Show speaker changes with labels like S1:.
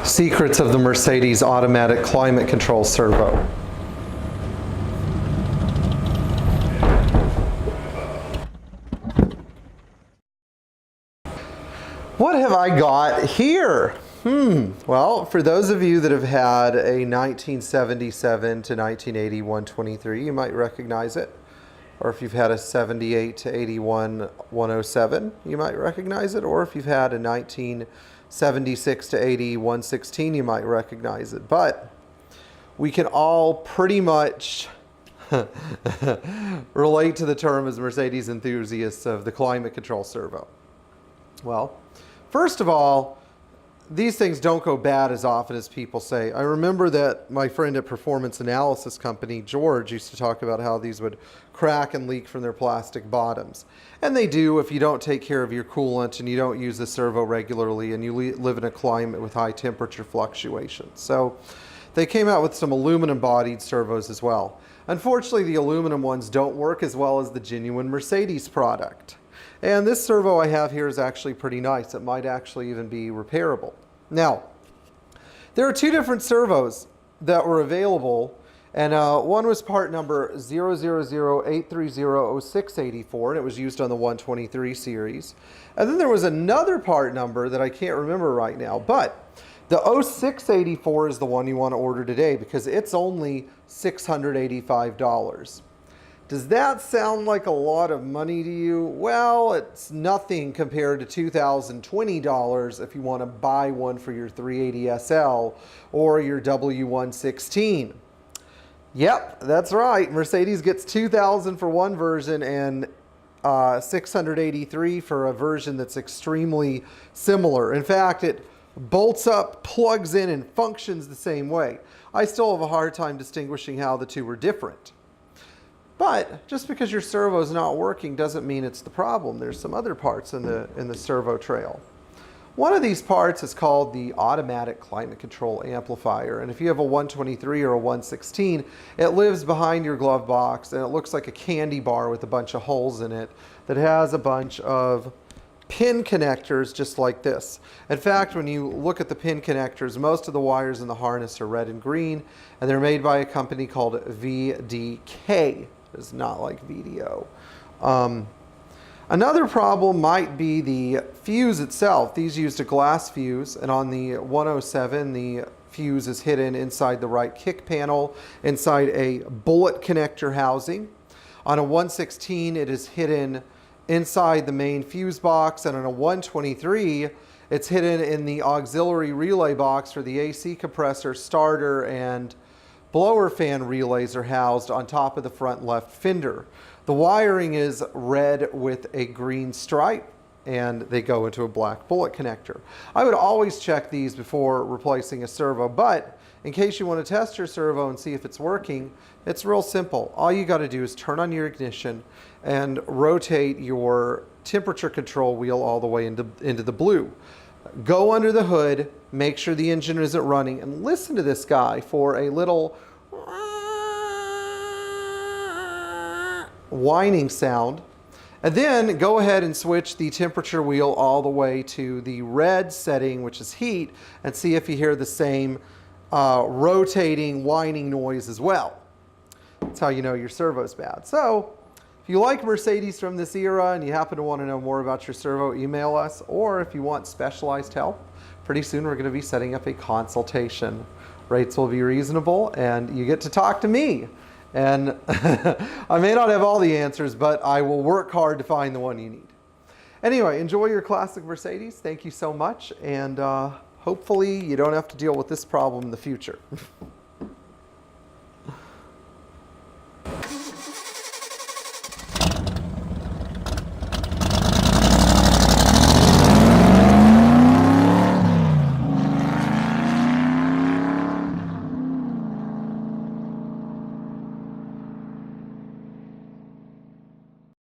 S1: Secrets of the Mercedes automatic climate control servo. What have I got here? Well, for those of you that have had a 1977 to 1980 123, you might recognize it. Or if you've had a 78 to 81 107, you might recognize it. Or if you've had a 1976 to 80 116, you might recognize it. But we can all pretty much relate to the term as Mercedes enthusiasts of the climate control servo. Well, first of all, these things don't go bad as often as people say. I remember that my friend at Performance Analysis Company, George, used to talk about how these would crack and leak from their plastic bottoms. And they do if you don't take care of your coolant and you don't use the servo regularly and you live in a climate with high temperature fluctuations. So they came out with some aluminum bodied servos as well. Unfortunately, the aluminum ones don't work as well as the genuine Mercedes product. And this servo I have here is actually pretty nice. It might actually even be repairable. Now, there are two different servos that were available, and one was part number 000-830-0684, and it was used on the 123 series. And then there was another part number that I can't remember right now, but the 0684 is the one you want to order today because it's only $685. Does that sound like a lot of money to you? Well, it's nothing compared to $2,020 if you want to buy one for your 380SL or your W116. Yep, that's right. Mercedes gets $2,000 for one version and $683 for a version that's extremely similar. In fact, it bolts up, plugs in, and functions the same way. I still have a hard time distinguishing how the two are different. But just because your servo is not working doesn't mean it's the problem. There's some other parts in the servo trail. One of these parts is called the automatic climate control amplifier. And if you have a 123 or a 116, it lives behind your glove box and it looks like a candy bar with a bunch of holes in it that has a bunch of pin connectors just like this. In fact, when you look at the pin connectors, most of the wires in the harness are red and green, and they're made by a company called VDK. It's not like VDO. Another problem might be the fuse itself. These used a glass fuse, and on the 107, the fuse is hidden inside the right kick panel, inside a bullet connector housing. On a 116, it is hidden inside the main fuse box, and on a 123, it's hidden in the auxiliary relay box for the AC compressor, starter, and blower fan relays are housed on top of the front left fender. The wiring is red with a green stripe, and they go into a black bullet connector. I would always check these before replacing a servo, but in case you want to test your servo and see if it's working, it's real simple. All you got to do is turn on your ignition and rotate your temperature control wheel all the way into the blue. Go under the hood, make sure the engine isn't running, and listen to this guy for a little whining sound. And then go ahead and switch the temperature wheel all the way to the red setting, which is heat, and see if you hear the same rotating, whining noise as well. That's how you know your servo's bad. So, if you like Mercedes from this era and you happen to want to know more about your servo, email us. Or if you want specialized help, pretty soon we're going to be setting up a consultation. Rates will be reasonable and you get to talk to me. And I may not have all the answers, but I will work hard to find the one you need. Anyway, enjoy your classic Mercedes. Thank you so much. And hopefully you don't have to deal with this problem in the future.